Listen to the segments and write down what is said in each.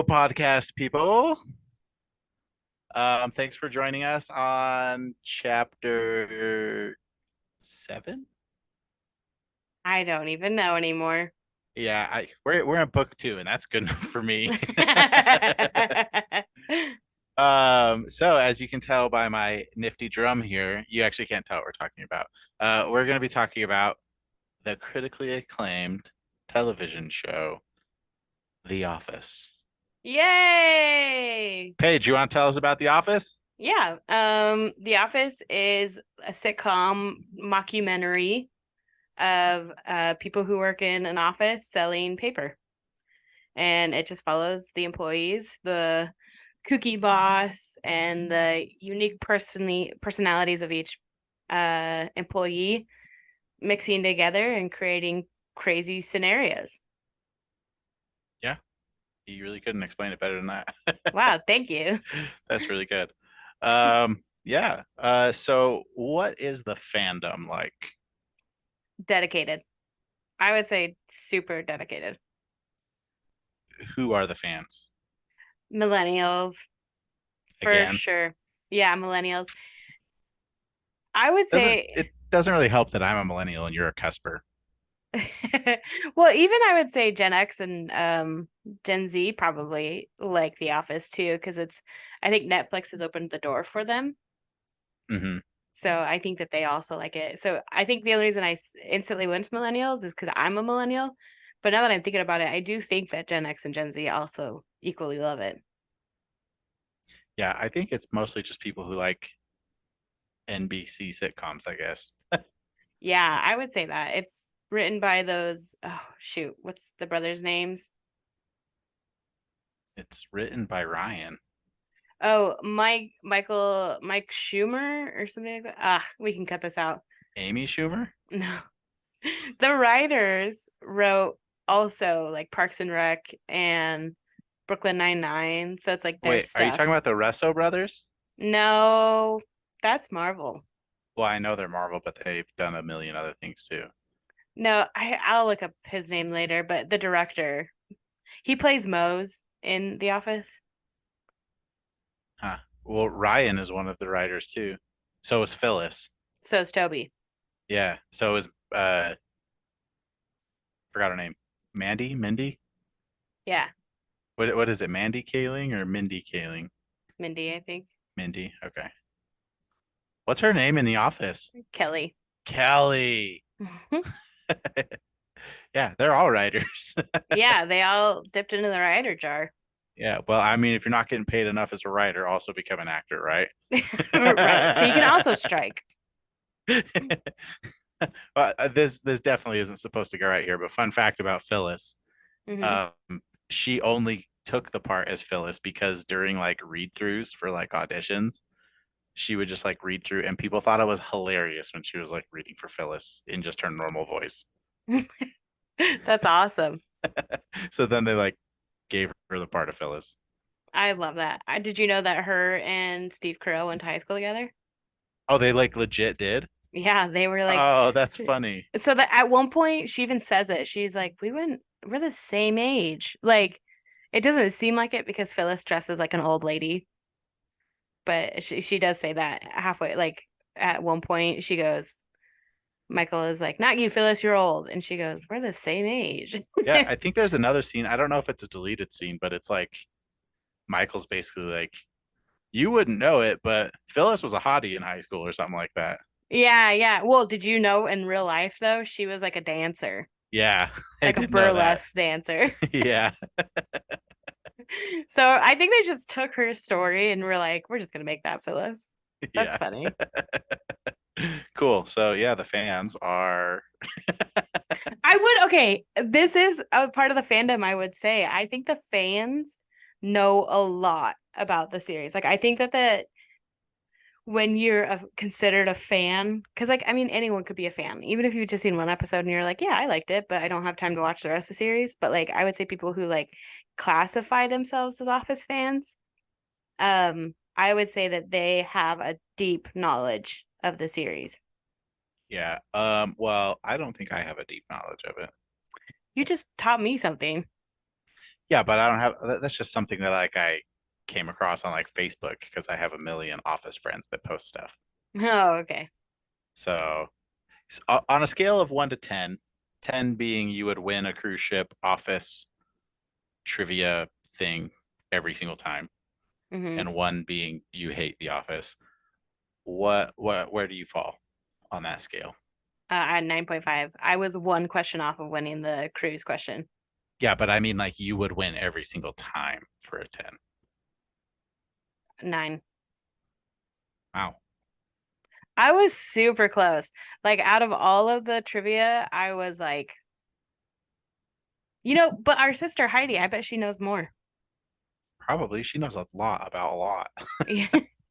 Hello, podcast people. Thanks for joining us on chapter 7. I don't even know anymore. Yeah, we're in book 2, and that's good enough for me. So as you can tell by my nifty drum here, you actually can't tell what we're talking about. We're going to be talking about the critically acclaimed television show, The Office. Yay! Paige, you want to tell us about The Office? Yeah, The Office is a sitcom mockumentary of people who work in an office selling paper. And it just follows the employees, the kooky boss, and the unique personalities of each employee mixing together and creating crazy scenarios. Yeah, you really couldn't explain it better than that. Wow, thank you. That's really good. Yeah. So what is the fandom like? Dedicated. I would say super dedicated. Who are the fans? Millennials, for Again, sure. Yeah, millennials. I would doesn't say, it doesn't really help that I'm a millennial and you're a cusper. well, even I would say Gen X and Gen Z probably like The Office too, because I think Netflix has opened the door for them. Hmm. So I think that they also like it. So I think the only reason instantly went to millennials is because I'm a millennial. But now that I'm thinking about it, I do think that Gen X and Gen Z also equally love it. Yeah, I think it's mostly just people who like NBC sitcoms, I guess. Yeah, I would say that. It's written by those, oh shoot, what's the brothers' names? It's written by Ryan. Oh, Mike Schumer or something like that. Ah, we can cut this out. Amy Schumer? No. The writers wrote also like Parks and Rec and Brooklyn Nine-Nine, so it's like their Wait, are you talking stuff. about the Russo brothers? No, that's Marvel. Well, I know they're Marvel, but they've done a million other things too. No, I'll look up his name later, but the director, he plays Mose in The Office. Huh. Well, Ryan is one of the writers too. So is Phyllis. So is Toby. Yeah. So is forgot her name. Mindy? Yeah, What is it? Mandy Kaling or Mindy Kaling? Mindy, I think. Mindy. Okay. What's her name in the office? Kelly. Kelly. Yeah, they're all writers. Yeah, they all dipped into the writer jar. Yeah. Well, I mean, if you're not getting paid enough as a writer, also become an actor, right? Right. So you can also strike. Well, this definitely isn't supposed to go right here, but fun fact about Phyllis. Hmm. Um, she only took the part as Phyllis because during like read throughs for like auditions, she would just like read through, and people thought it was hilarious when she was like reading for Phyllis in just her normal voice. That's awesome. So then they like gave her the part of Phyllis. I love that. Did you know that her and Steve Carell went to high school together? Oh, they like legit did? Yeah, they were like, Oh, that's funny. so that at one point she even says it. She's like, we're the same age. Like, it doesn't seem like it because Phyllis dresses like an old lady, but she does say that halfway, like at one point she goes, Michael is like, not you, Phyllis, you're old. And she goes, we're the same age. Yeah, I think there's another scene. I don't know if it's a deleted scene, but it's like Michael's basically like, you wouldn't know it, but Phyllis was a hottie in high school or something like that. Yeah, yeah. Well, did you know in real life though, she was like a dancer, Yeah, I like a did know that. burlesque dancer. Yeah. So I think they just took her story and were like, we're just gonna make that Phyllis. That's Yeah. funny. Cool. So yeah, the fans are I would, okay, this is a part of the fandom, I would say. I think the fans know a lot about the series. Like I think that when you're considered a fan, because like I mean anyone could be a fan, even if you've just seen one episode and you're like, yeah, I liked it, but I don't have time to watch the rest of the series. But like I would say people who like classify themselves as Office fans, I would say that they have a deep knowledge of the series. yeah. Well, I don't think I have a deep knowledge of it. You just taught me something. Yeah, but I don't have that's just something that like I came across on like Facebook because I have a million office friends that post stuff. Oh, okay. So on a scale of 1 to 10, 10 being you would win a cruise ship office trivia thing every single time, Mm-hmm. and 1 being you hate the office, where do you fall on that scale? At 9.5. I was one question off of winning the cruise question. Yeah, but I mean like you would win every single time for a 10. 9. Wow. I was super close. Like out of all of the trivia, I was like, but our sister Heidi, I bet she knows more. Probably she knows a lot about a lot. Yeah,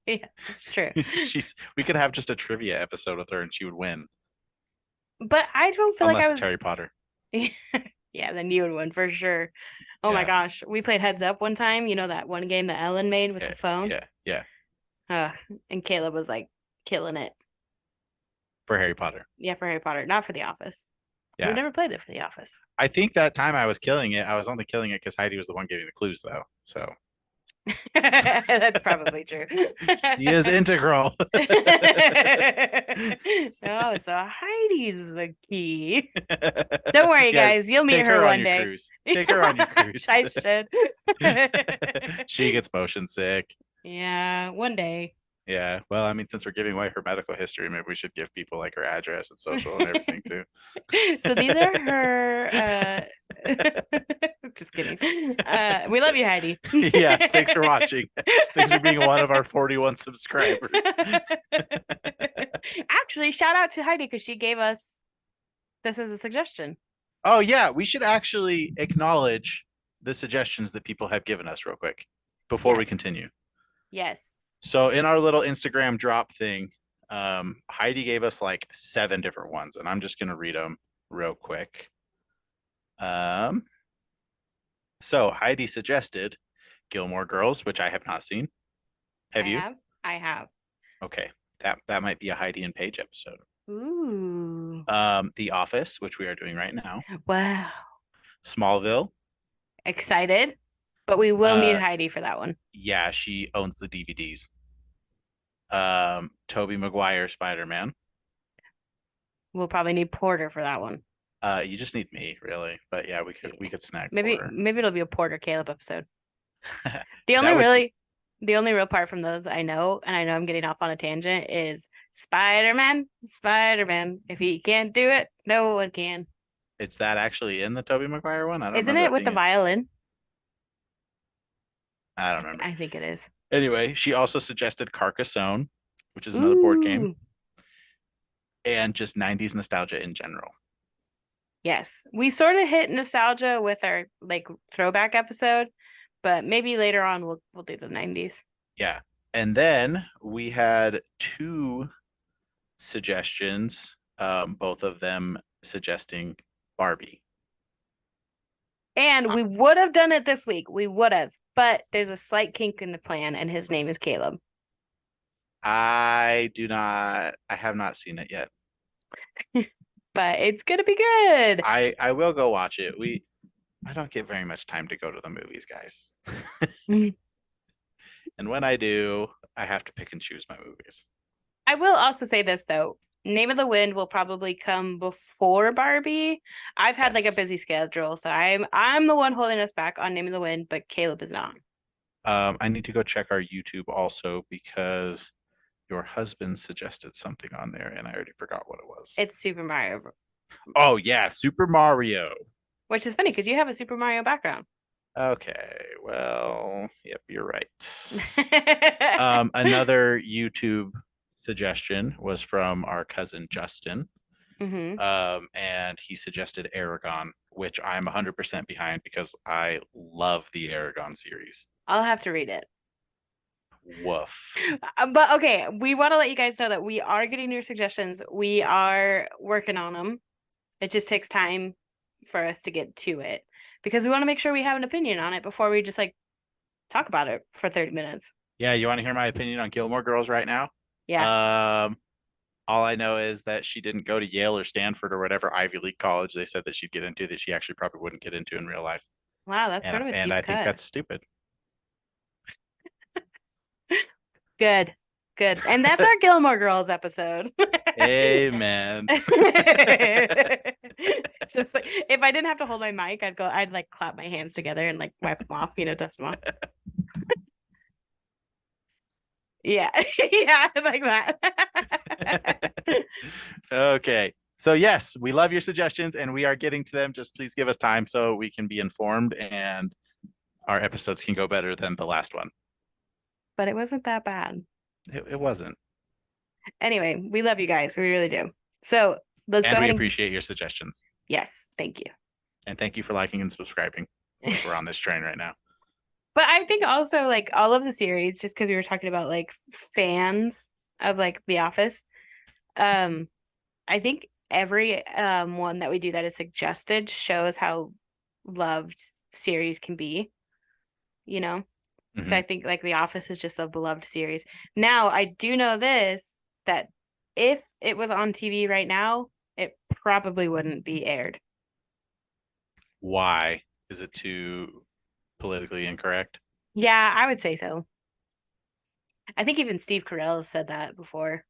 yeah, it's true. We could have just a trivia episode with her and she would win. But I don't feel like I Unless it's was. Harry Potter. Yeah, then you would win for sure. Oh my Yeah. gosh, we played Heads Up one time. You know that one game that Ellen made with Yeah. the phone? Yeah. Yeah. Uh, and Caleb was like killing it. For Harry Potter. Yeah, for Harry Potter, not for The Office. We've Yeah. never played it for The Office. I think that time I was killing it, I was only killing it because Heidi was the one giving the clues though. So That's probably true. she is integral. Oh, so Heidi's the key. Don't worry, Yeah, guys. You'll meet take her her on one your day. cruise. Take her on your cruise. I should. She gets motion sick. Yeah, one day. Yeah. Well, I mean, since we're giving away her medical history, maybe we should give people like her address and social and everything too. So these are her just kidding. We love you, Heidi. Yeah. Thanks for watching. Thanks for being one of our 41 subscribers. Actually, shout out to Heidi because she gave us this as a suggestion. Oh, yeah. We should actually acknowledge the suggestions that people have given us real quick before we Yes. continue. Yes. So in our little Instagram drop thing, Heidi gave us like 7 different ones, and I'm just gonna read them real quick. So Heidi suggested Gilmore Girls, which I have not seen. Have you? I have. Okay, that might be a Heidi and Paige episode. Ooh. The Office, which we are doing right now. Wow. Smallville. Excited, but we will need Uh, Heidi for that one. yeah, she owns the DVDs. Tobey Maguire Spider-Man. We'll probably need Porter for that one. You just need me, really. But yeah, we could snag Maybe Porter. it'll be a Porter Caleb episode. The That would the only real part from those I know, and I know I'm getting off on a tangent, is Spider-Man, Spider-Man. If he can't do it, no one can. It's that actually in the Tobey Maguire one? I don't Isn't remember it that with the being violin? I don't remember. I think it is. Anyway, she also suggested Carcassonne, which is another board game, Ooh. and just 90s nostalgia in general. Yes. We sort of hit nostalgia with our like throwback episode, but maybe later on we'll do the 90s. Yeah. And then we had 2 suggestions, both of them suggesting Barbie. And we would have done it this week. We would have, but there's a slight kink in the plan, and his name is Caleb. I have not seen it yet. But it's gonna be good. I will go watch it. I don't get very much time to go to the movies, guys. And when I do, I have to pick and choose my movies. I will also say this though. Name of the Wind will probably come before Barbie. I've had like a Yes. busy schedule, so I'm the one holding us back on Name of the Wind, but Caleb is not. I need to go check our YouTube also because your husband suggested something on there and I already forgot what it was. It's Super Mario, Oh yeah, Super Mario. which is funny because you have a Super Mario background. Okay, well, yep, you're right. Another YouTube suggestion was from our cousin Justin. Mm-hmm. And he suggested Aragon, which I'm 100% behind because I love the Aragon series. I'll have to read it. Woof. But okay, we want to let you guys know that we are getting your suggestions. We are working on them. It just takes time for us to get to it because we want to make sure we have an opinion on it before we just like talk about it for 30 minutes. Yeah, you want to hear my opinion on Gilmore Girls right now? Yeah. All I know is that she didn't go to Yale or Stanford or whatever Ivy League college they said that she'd get into that she actually probably wouldn't get into in real life. Wow, that's sort of a And deep I think cut. that's stupid. Good. Good. And that's our Gilmore Girls episode. Amen. Just like if I didn't have to hold my mic, I'd like clap my hands together and like wipe them off, dust them off. Yeah. Yeah, like that. Okay. So yes, we love your suggestions and we are getting to them. Just please give us time so we can be informed and our episodes can go better than the last one. But it wasn't that bad. It wasn't. Anyway, we love you guys. We really do. So let's go And we ahead and appreciate your suggestions. yes, thank you. And thank you for liking and subscribing since we're on this train right now. But I think also like all of the series, just because we were talking about like fans of like The Office, I think every one that we do that is suggested shows how loved series can be, you know? So I think like The Office is just a beloved series. Now, I do know this that if it was on TV right now, it probably wouldn't be aired. Why? Is it too politically incorrect? Yeah, I would say so. I think even Steve Carell has said that before.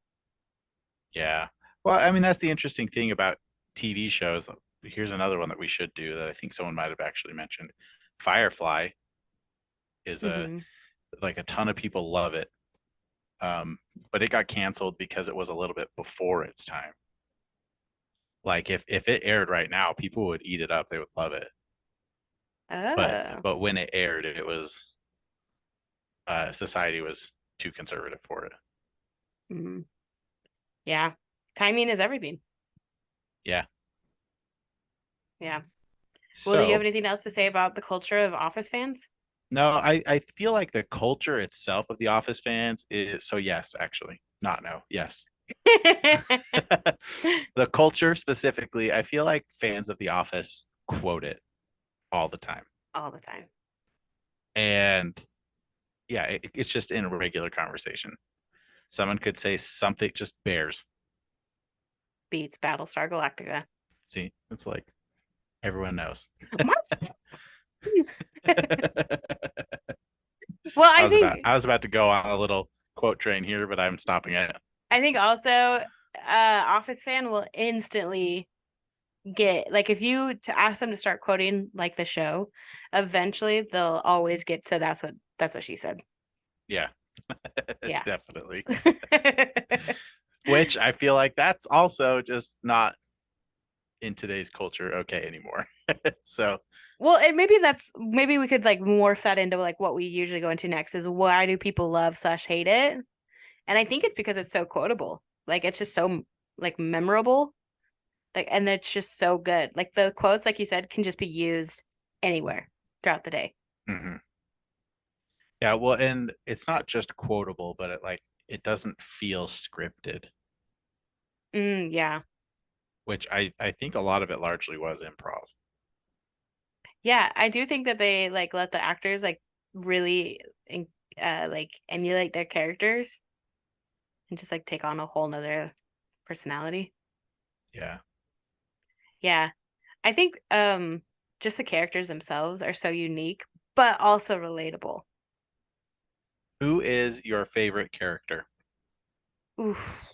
Yeah. Well, I mean, that's the interesting thing about TV shows. Here's another one that we should do that I think someone might have actually mentioned. Firefly is Mm-hmm. like a ton of people love it. But it got canceled because it was a little bit before its time. Like if it aired right now, people would eat it up. They would love it. Oh. But when it aired, it was society was too conservative for it. Mm-hmm. Yeah. Timing is everything. Yeah. Yeah. Well, do you have So anything else to say about the culture of Office fans? no, I feel like the culture itself of the Office fans is so yes, actually. Not no, yes. The culture specifically, I feel like fans of The Office quote it all the time. All the time. And yeah, it's just in a regular conversation. Someone could say something, just bears. Beats Battlestar Galactica. See, it's like everyone knows. Well, I was about to go on a little quote train here, but I'm stopping it. I think also Office fan will instantly get like if you to ask them to start quoting like the show, eventually they'll always get to that's what she said. Yeah. Yeah. Definitely. Which I feel like that's also just not in today's culture okay anymore. So well, and maybe we could like morph that into like what we usually go into next is why do people love / hate it? And I think it's because it's so quotable. Like it's just so like memorable. Like and it's just so good. Like the quotes, like you said, can just be used anywhere throughout the day. mm-hmm. Yeah, well, and it's not just quotable, but it doesn't feel scripted, Yeah. which I think a lot of it largely was improv. Yeah, I do think that they like let the actors like really like emulate their characters and just like take on a whole nother personality. Yeah. Yeah. I think just the characters themselves are so unique, but also relatable. Who is your favorite character Oof.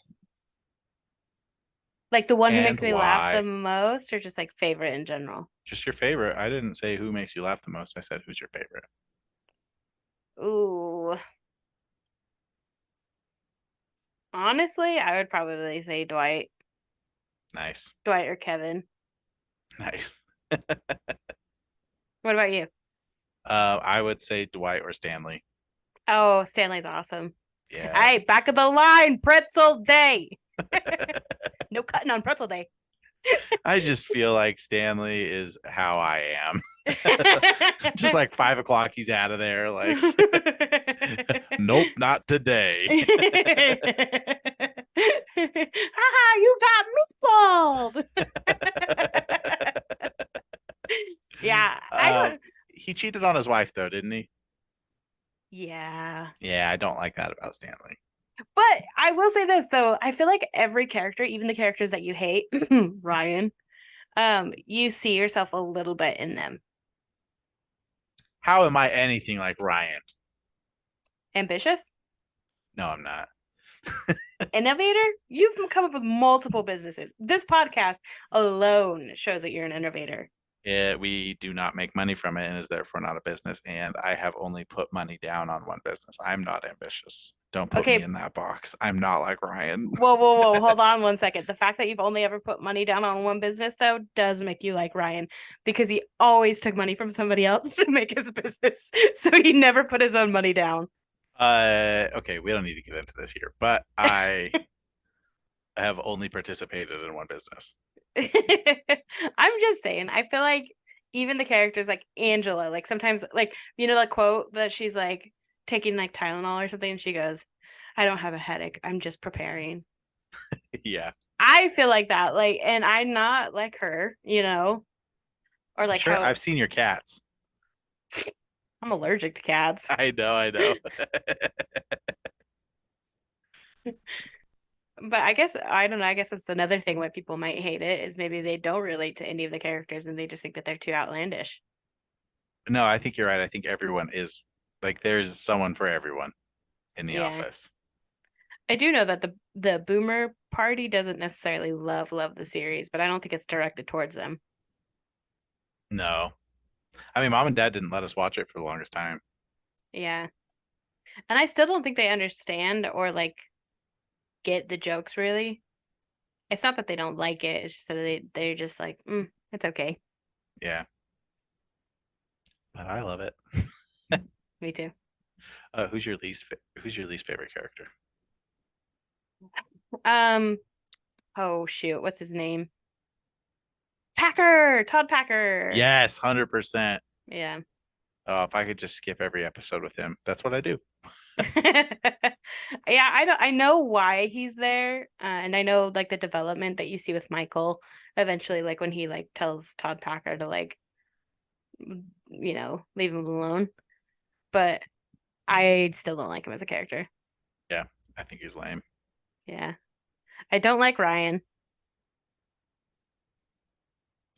Like the one who and makes me laugh the why? most, or just like favorite in general? Just your favorite. I didn't say who makes you laugh the most. I said who's your favorite. Ooh. Honestly, I would probably say Dwight. Nice. Dwight or Kevin. Nice. What about you? I would say Dwight or Stanley. Oh, Stanley's awesome. Yeah. Hey, back of the line, pretzel day. No cutting on pretzel day. I just feel like Stanley is how I am. Just like 5 o'clock, he's out of there. Like, nope, not today. Haha, you got meatballed. Yeah, I don't. He cheated on his wife, though, didn't he? Yeah. Yeah, I don't like that about Stanley. But I will say this though, I feel like every character, even the characters that you hate, Ryan, you see yourself a little bit in them. How am I anything like Ryan? Ambitious? No, I'm not. Innovator? You've come up with multiple businesses. This podcast alone shows that you're an innovator. We do not make money from it and is therefore not a business. And I have only put money down on one business. I'm not ambitious. Don't put me Okay, in that box. I'm not like Ryan. whoa. Hold on one second. The fact that you've only ever put money down on one business, though, does make you like Ryan because he always took money from somebody else to make his business. So he never put his own money down. Okay, we don't need to get into this here, but I have only participated in one business. I'm just saying, I feel like even the characters like Angela, like sometimes, like, you know, that quote that she's like taking like Tylenol or something, and she goes, I don't have a headache. I'm just preparing. Yeah, I feel like that. Like, and I'm not like her, you know, or like sure. how I've seen your cats. I'm allergic to cats. I know, I know. But I guess I don't know. I guess that's another thing why people might hate it is maybe they don't relate to any of the characters and they just think that they're too outlandish. No, I think you're right. I think everyone is like there's someone for everyone in the Yeah. office. I do know that the boomer party doesn't necessarily love the series, but I don't think it's directed towards them. No. I mean, mom and dad didn't let us watch it for the longest time. Yeah. And I still don't think they understand or like get the jokes really. It's not that they don't like it, it's just that they're just like, it's okay. Yeah. But I love it. Me too. Who's your least favorite character? Um, oh shoot, what's his name? Todd Packer. Yes, 100%. Yeah. Oh, if I could just skip every episode with him, that's what I do. Yeah, I know why he's there, and I know like the development that you see with Michael eventually, like when he like tells Todd Packer to like, leave him alone. But I still don't like him as a character. Yeah, I think he's lame. Yeah, I don't like Ryan.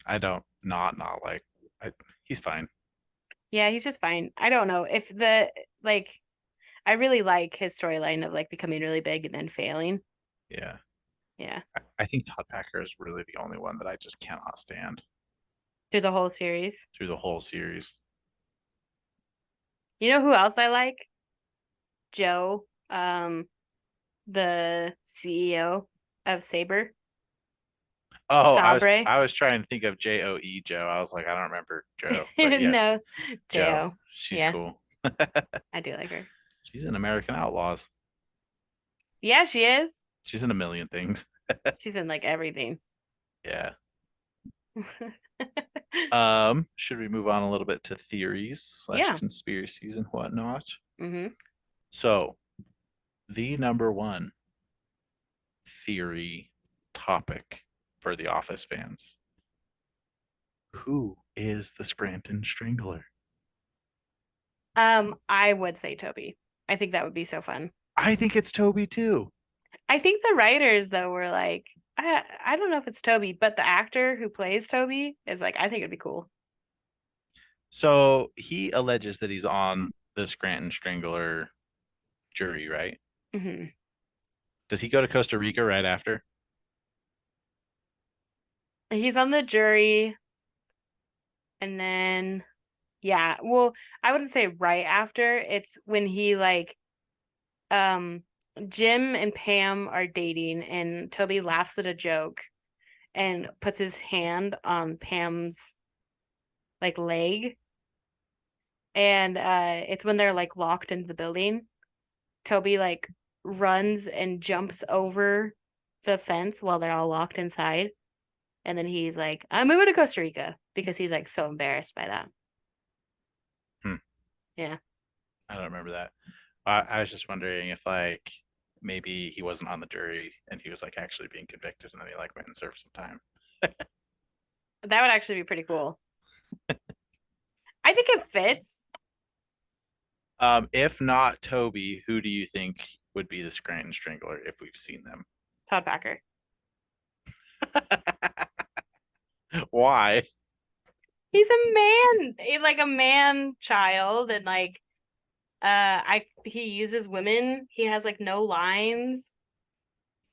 I don't not like. I, he's fine. Yeah, he's just fine. I don't know if the like. I really like his storyline of like becoming really big and then failing. Yeah, Yeah, I think Todd Packer is really the only one that I just cannot stand through the whole series. through the whole series. You know who else I like? Joe, the CEO of Saber, Oh, Sabre. I was trying to think of Joe. Joe. I was like, I don't remember Joe, but yes, No, Joe. Jo. She's Yeah, cool. I do like her. She's in American Outlaws. Yeah, she is. She's in a million things. She's in like everything. Yeah. Should we move on a little bit to theories slash Yeah. conspiracies and whatnot? Hmm. So, the number one theory topic for the Office fans. Who is the Scranton Strangler? I would say Toby. I think that would be so fun. I think it's Toby too. I think the writers though were like, I don't know if it's Toby, but the actor who plays Toby is like, I think it'd be cool. So he alleges that he's on the Scranton Strangler jury, right? Hmm. Does he go to Costa Rica right after? He's on the jury, and then yeah, well, I wouldn't say right after. It's when he like um Jim and Pam are dating and Toby laughs at a joke and puts his hand on Pam's like leg, and it's when they're like locked into the building. Toby like runs and jumps over the fence while they're all locked inside, and then he's like, I'm moving to Costa Rica because he's like so embarrassed by that. Hmm, Yeah. I don't remember that. I was just wondering if like maybe he wasn't on the jury and he was like actually being convicted and then he like went and served some time. That would actually be pretty cool. I think it fits. If not Toby, who do you think would be the Scranton Strangler if we've seen them? Todd Packer. Why? He's a man, like a man child, and like he uses women. He has like no lines.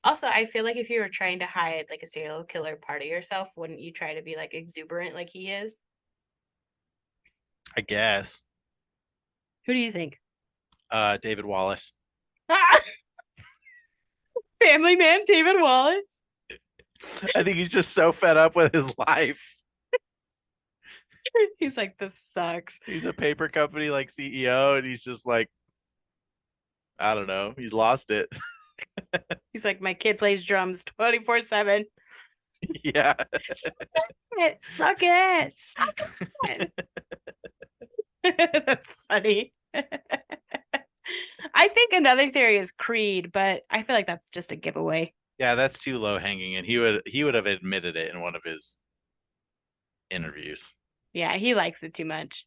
Also, I feel like if you were trying to hide like a serial killer part of yourself, wouldn't you try to be like exuberant like he is? I guess. Who do you think? David Wallace. Family Man David Wallace. I think he's just so fed up with his life. He's like, this sucks. He's a paper company like CEO, and he's just like, I don't know. He's lost it. He's like, my kid plays drums 24/7. Yeah. Suck it. Suck it. That's funny. I think another theory is Creed, but I feel like that's just a giveaway. Yeah, that's too low hanging, and he would have admitted it in one of his interviews. Yeah, he likes it too much.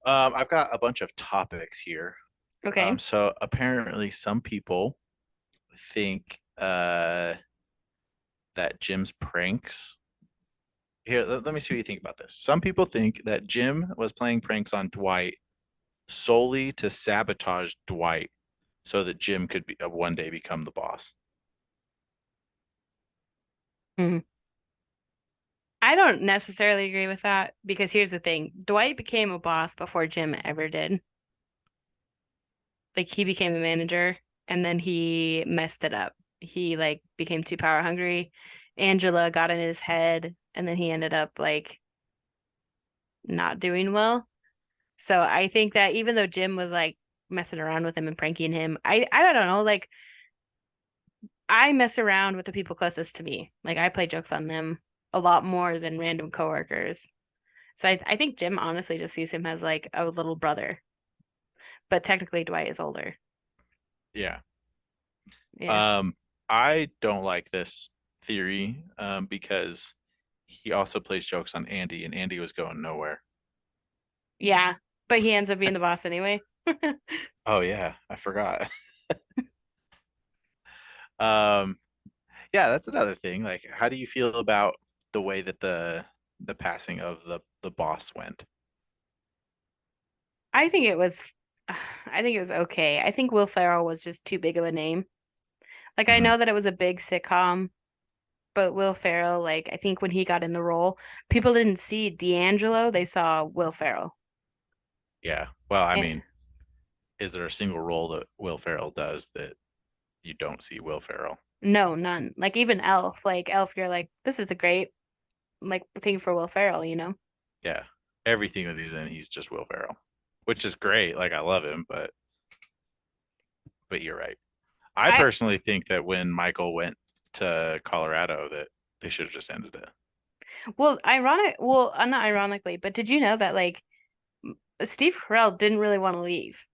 I've got a bunch of topics here. Okay. So apparently some people think that Jim's pranks. Here, let me see what you think about this. Some people think that Jim was playing pranks on Dwight solely to sabotage Dwight so that Jim could be one day become the boss. Mhm. I don't necessarily agree with that because here's the thing. Dwight became a boss before Jim ever did. Like he became a manager and then he messed it up. He like became too power hungry. Angela got in his head and then he ended up like not doing well. So I think that even though Jim was like messing around with him and pranking him, I don't know, like I mess around with the people closest to me. Like I play jokes on them a lot more than random coworkers. So I think Jim honestly just sees him as like a little brother. But technically Dwight is older. Yeah. Yeah. Um, I don't like this theory because he also plays jokes on Andy, and Andy was going nowhere. Yeah. But he ends up being the boss anyway. Oh yeah, I forgot. Um, yeah, that's another thing. Like, how do you feel about the way that the passing of the boss went? I think it was I think it was okay. I think Will Ferrell was just too big of a name. Like I Hmm. know that it was a big sitcom, but Will Ferrell, like I think when he got in the role, people didn't see D'Angelo, they saw Will Ferrell. Yeah. Well, I And mean, is there a single role that Will Ferrell does that you don't see Will Ferrell? no, none. Like even Elf, like Elf, you're like, this is a great like thing for Will Ferrell, you know? Yeah. Everything that he's in, he's just Will Ferrell, which is great. Like I love him, but you're right. I I personally think that when Michael went to Colorado, that they should have just ended it. well, not ironically, but did you know that like Steve Carell didn't really want to leave,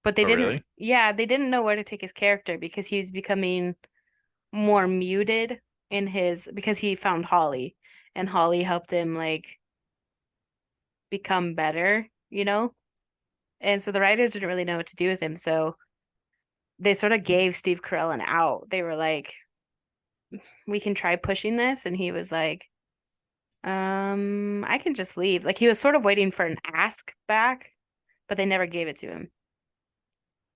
but Oh, really? they didn't know where to take his character because he was becoming more muted in his because he found Holly and Holly helped him like become better, you know? And so the writers didn't really know what to do with him. So they sort of gave Steve Carell an out. They were like, we can try pushing this. And he was like, I can just leave. Like he was sort of waiting for an ask back, but they never gave it to him.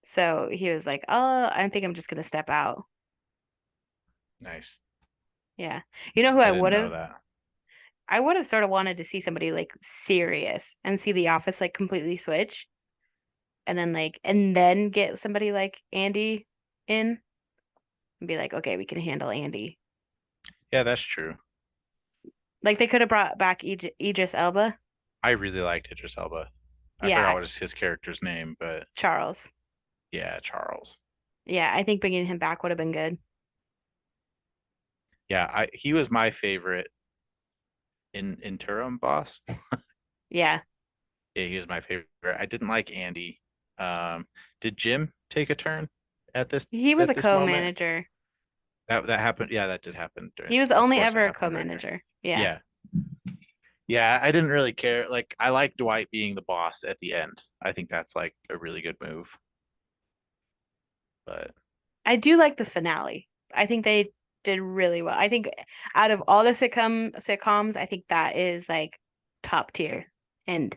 So he was like, oh, I think I'm just gonna step out. Nice. Yeah. You know who I didn't know that. I would have sort of wanted to see somebody like serious and see The Office like completely switch and then get somebody like Andy in and be like, okay, we can handle Andy. Yeah, that's true. Like they could have brought back Idris Elba. I really liked Idris Elba. I forgot Yeah, what is his character's name, but Charles. yeah, Charles. Yeah, I think bringing him back would have been good. Yeah, he was my favorite in interim boss. Yeah, Yeah, he was my favorite. I didn't like Andy. Did Jim take a turn at this he was at a this moment? co-manager. That happened. Yeah, that did happen during. He was Of only course, it ever a happened during there. co-manager. Yeah. Yeah, yeah. I didn't really care. Like, I like Dwight being the boss at the end. I think that's like a really good move. But I do like the finale. I think they did really well. I think out of all the sitcoms, I think that is like top tier. And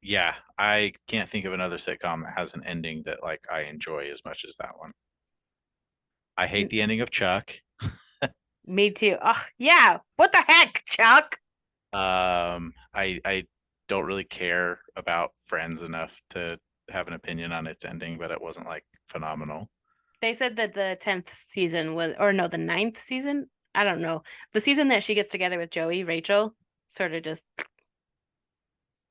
Yeah, I can't think of another sitcom that has an ending that like I enjoy as much as that one. I hate the ending of Chuck. me too. Oh, yeah. What the heck, Chuck? I don't really care about Friends enough to have an opinion on its ending, but it wasn't like phenomenal. They said that the 10th season was, or no, the ninth season. I don't know. The season that she gets together with Joey, Rachel, sort of just,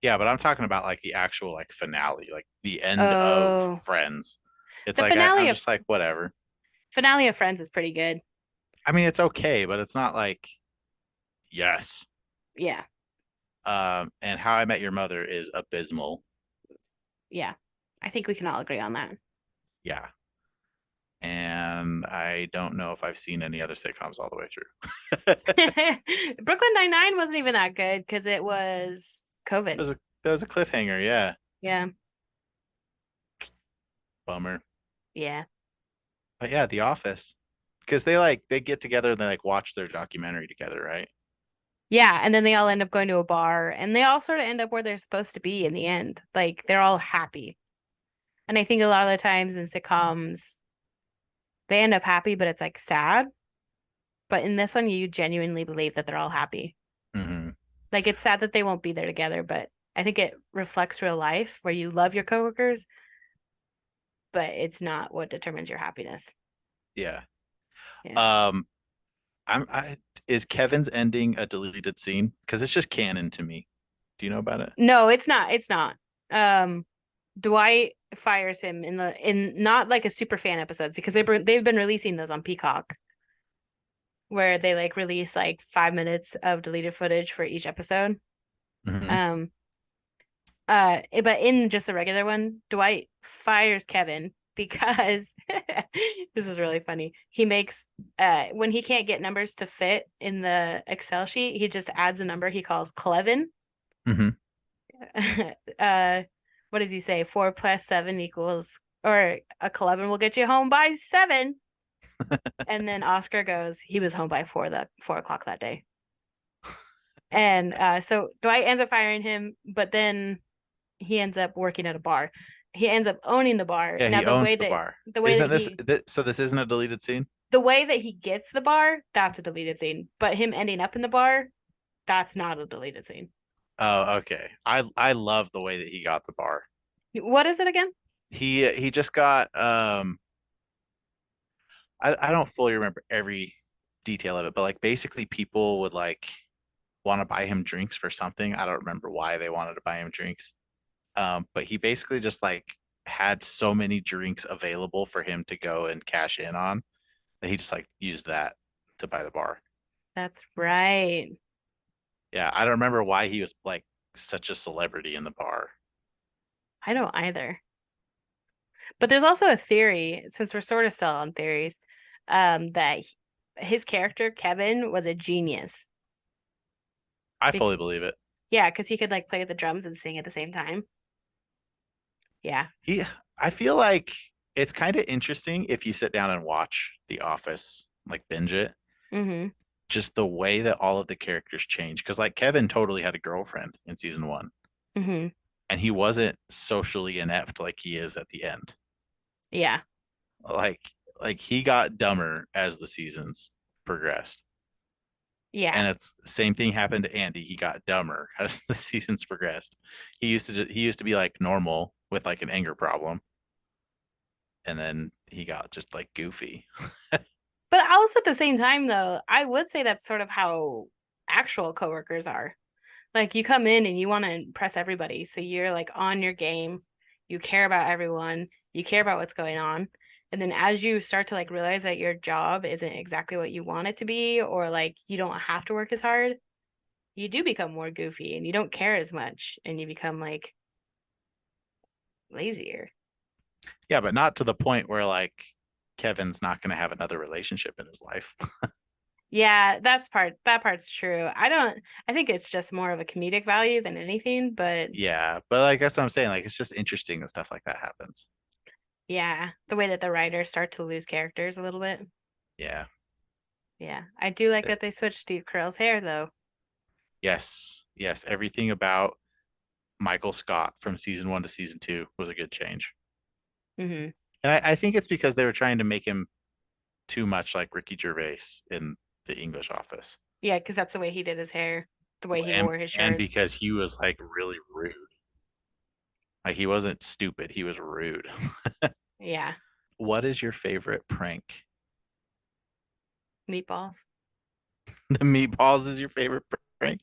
Yeah, but I'm talking about like the actual like finale, like the end of oh, Friends. It's the like I'm just like whatever. finale of Friends is pretty good. I mean, it's okay, but it's not like yes. Yeah. And How I Met Your Mother is abysmal. Yeah. I think we can all agree on that. Yeah. And I don't know if I've seen any other sitcoms all the way through. Brooklyn Nine-Nine wasn't even that good because it was COVID. That was a cliffhanger, yeah. Yeah. Bummer. Yeah. But yeah, The Office. Because they get together and they like watch their documentary together, right? Yeah. And then they all end up going to a bar and they all sort of end up where they're supposed to be in the end. Like they're all happy. And I think a lot of the times in sitcoms, they end up happy, but it's like sad. But in this one, you genuinely believe that they're all happy. Hmm. Like it's sad that they won't be there together, but I think it reflects real life where you love your coworkers, but it's not what determines your happiness. Yeah. Yeah. Um, I is Kevin's ending a deleted scene? Because it's just canon to me. Do you know about it? No, it's not. It's not. Um, Dwight fires him in not like a super fan episodes because they've been releasing those on Peacock where they like release like 5 minutes of deleted footage for each episode. Hmm. Um, but in just a regular one, Dwight fires Kevin because this is really funny. He makes when he can't get numbers to fit in the Excel sheet, he just adds a number he calls Clevin. Hmm. uh what does he say? 4 plus 7 equals, or a Clevin will get you home by 7. And then Oscar goes, he was home by 4 o'clock that day. And so Dwight ends up firing him, but then he ends up working at a bar. He ends up owning the bar. Yeah, Now he owns the bar. the way that Isn't he so this isn't a deleted scene? the way that he gets the bar, that's a deleted scene. But him ending up in the bar, that's not a deleted scene. Oh, okay. I love the way that he got the bar. What is it again? He just got I don't fully remember every detail of it, but like basically people would like want to buy him drinks for something. I don't remember why they wanted to buy him drinks. But he basically just like had so many drinks available for him to go and cash in on that he just like used that to buy the bar. That's right. Yeah, I don't remember why he was like such a celebrity in the bar. I don't either. But there's also a theory, since we're sort of still on theories, that his character, Kevin, was a genius. I Be- fully believe it. yeah, because he could like play the drums and sing at the same time. Yeah. He, I feel like it's kind of interesting if you sit down and watch The Office, like binge it, Mm-hmm. just the way that all of the characters change. Because like Kevin totally had a girlfriend in season one, Mm-hmm. and he wasn't socially inept like he is at the end. Yeah. Like like he got dumber as the seasons progressed. Yeah. And it's same thing happened to Andy. He got dumber as the seasons progressed. He used to be like normal with like an anger problem, and then he got just like goofy. But also at the same time, though, I would say that's sort of how actual coworkers are. Like you come in and you want to impress everybody. So you're like on your game. You care about everyone. You care about what's going on. And then as you start to like realize that your job isn't exactly what you want it to be, or like you don't have to work as hard, you do become more goofy and you don't care as much and you become like lazier. Yeah, but not to the point where like Kevin's not going to have another relationship in his life. Yeah, that part's true. I think it's just more of a comedic value than anything, but Yeah, but like that's what I'm saying. Like it's just interesting that stuff like that happens. yeah, the way that the writers start to lose characters a little bit. Yeah. Yeah. I do like Uh, that they switched Steve Carell's hair though. Yes. Yes. Everything about Michael Scott from season 1 to season 2 was a good change. Hmm. And I think it's because they were trying to make him too much like Ricky Gervais in the English Office. Yeah, because that's the way he did his hair, the way he And wore his and shirts. because he was like really rude. Like he wasn't stupid, he was rude. Yeah. What is your favorite prank? Meatballs. The meatballs is your favorite prank?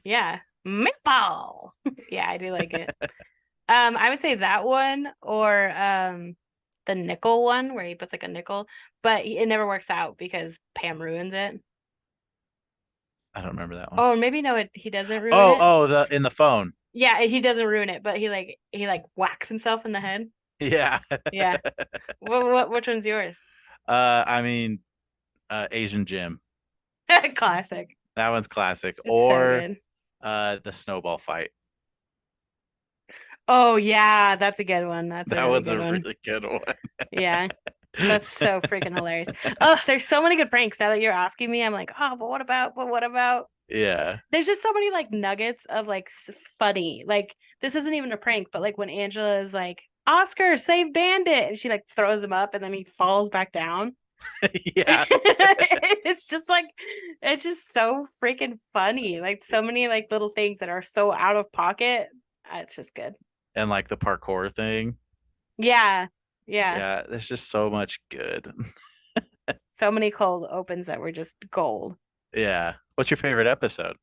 Yeah. Meatball. Yeah, I do like it. I would say that one or the nickel one where he puts like a nickel, but it never works out because Pam ruins it. I don't remember that one. Oh, maybe no, he doesn't ruin Oh, it. oh, the in the phone. Yeah, he doesn't ruin it, but he like whacks himself in the head. Yeah. Yeah. What which one's yours? I mean, Asian Jim. Classic. That one's classic. It's so Or good. the snowball fight. Oh yeah, that's a good one. That's a That really one's good a one. really good one. Yeah. That's so freaking hilarious. Oh, there's so many good pranks now that you're asking me. I'm like, oh, but what about? But what about? Yeah. There's just so many like nuggets of like funny. Like this isn't even a prank, but like when Angela is like, Oscar, save Bandit, and she like throws him up and then he falls back down. Yeah. It's just like it's just so freaking funny. Like so many like little things that are so out of pocket. It's just good. And like the parkour thing. Yeah. Yeah. Yeah, there's just so much good. So many cold opens that were just gold. Yeah. What's your favorite episode?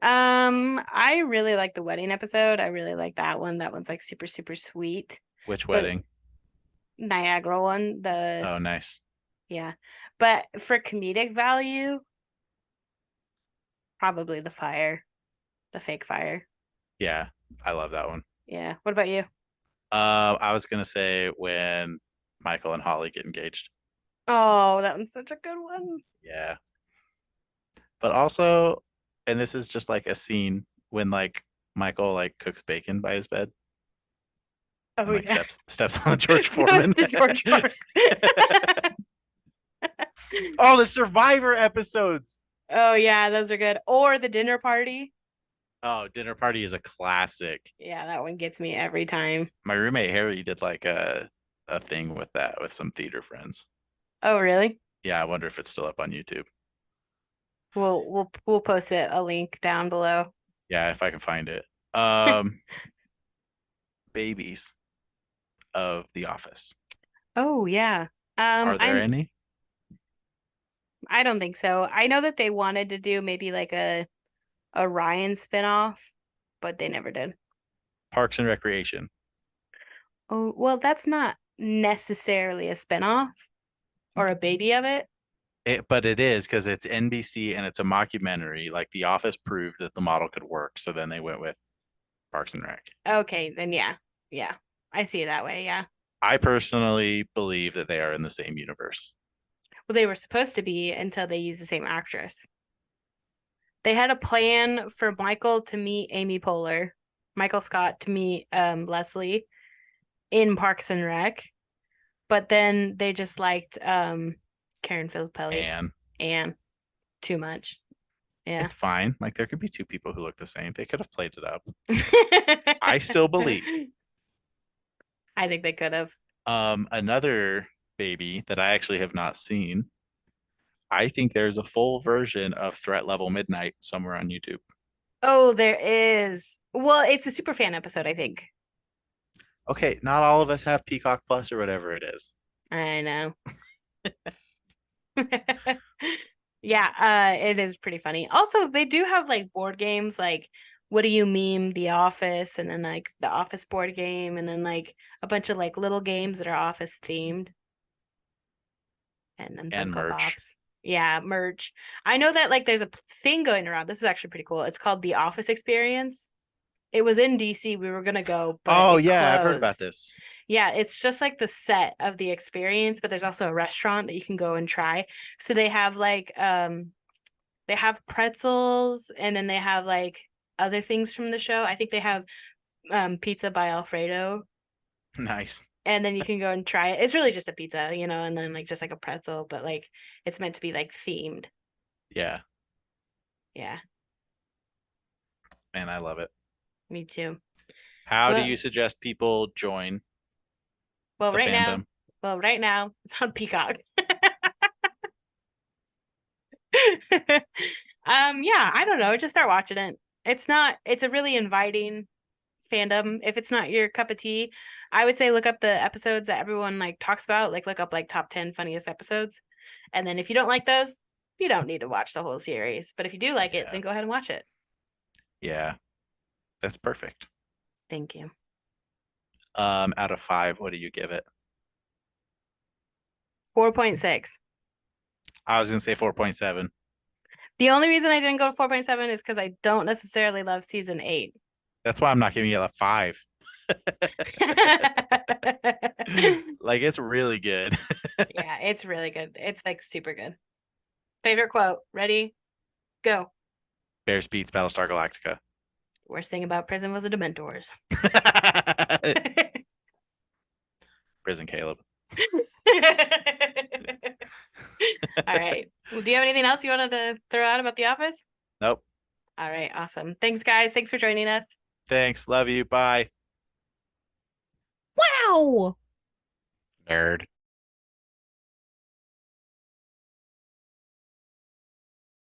I really like the wedding episode. I really like that one. That one's like super, super sweet. Which But wedding? Niagara one, Oh, nice. yeah. But for comedic value, probably the fake fire. Yeah, I love that one. Yeah. What about you? I was gonna say when Michael and Holly get engaged. Oh, that one's such a good one. Yeah. But also, and this is just like a scene when like Michael like cooks bacon by his bed Oh and like yeah. steps on the George Foreman. The George Foreman. Oh, the Survivor episodes. Oh yeah, those are good. Or the dinner party. Oh, dinner party is a classic. Yeah, that one gets me every time. My roommate Harry did like a thing with that with some theater friends. Oh really? Yeah, I wonder if it's still up on YouTube. We'll post a link down below. Yeah, if I can find it. Um, babies of The Office. Oh yeah. Are there any? I don't think so. I know that they wanted to do maybe like a Ryan spinoff, but they never did. Parks and Recreation. Oh, well, that's not necessarily a spinoff or a baby of it. But it is because it's NBC and it's a mockumentary. Like The Office proved that the model could work, so then they went with Parks and Rec. Okay, then yeah. Yeah. I see it that way, yeah. I personally believe that they are in the same universe. Well, they were supposed to be until they used the same actress. They had a plan for Michael to meet Amy Poehler, Michael Scott to meet Leslie in Parks and Rec, but then they just liked Karen Filippelli And and too much. Yeah. it's fine. Like there could be two people who look the same. They could have played it up. I still believe. I think they could have. Another baby that I actually have not seen. I think there's a full version of Threat Level Midnight somewhere on YouTube. Oh, there is. Well, it's a super fan episode, I think. Okay, not all of us have Peacock Plus or whatever it is. I know. Yeah, it is pretty funny. Also, they do have like board games like What Do You Meme? The Office, and then like the Office board game, and then like a bunch of like little games that are Office themed, and then And Funko merch. Pops. Yeah, merch. I know that like there's a thing going around. This is actually pretty cool. It's called the Office Experience. It was in DC. We were gonna go, but Oh it yeah, I've heard about closed. this. Yeah, it's just like the set of the experience, but there's also a restaurant that you can go and try. So they have pretzels and then they have like other things from the show. I think they have pizza by Alfredo. Nice. and then you can go and try it. It's really just a pizza, you know, and then like just like a pretzel, but like it's meant to be like themed. Yeah, Yeah, man, I love it. me too. How do you Well, suggest people join well, the right now, fandom? it's on Peacock. Yeah, I don't know. Just start watching it. It's a really inviting fandom. If it's not your cup of tea, I would say look up the episodes that everyone like talks about, like look up like top 10 funniest episodes. And then if you don't like those, you don't need to watch the whole series. But if you do like it, Yeah, then go ahead and watch it. yeah, that's perfect. Thank you. Out of 5, what do you give it? 4.6. I was gonna say 4.7. The only reason I didn't go to 4.7 is because I don't necessarily love season 8. That's why I'm not giving it a 5. Like it's really good. Yeah, it's really good. It's like super good. Favorite quote. Ready? Go. Bears beats Battlestar Galactica. Worst thing about prison was the Dementors. Prison Caleb. All right. Well, do you have anything else you wanted to throw out about The Office? Nope. All right. Awesome. Thanks, guys. Thanks for joining us. Thanks. Love you. Bye. Wow. Nerd.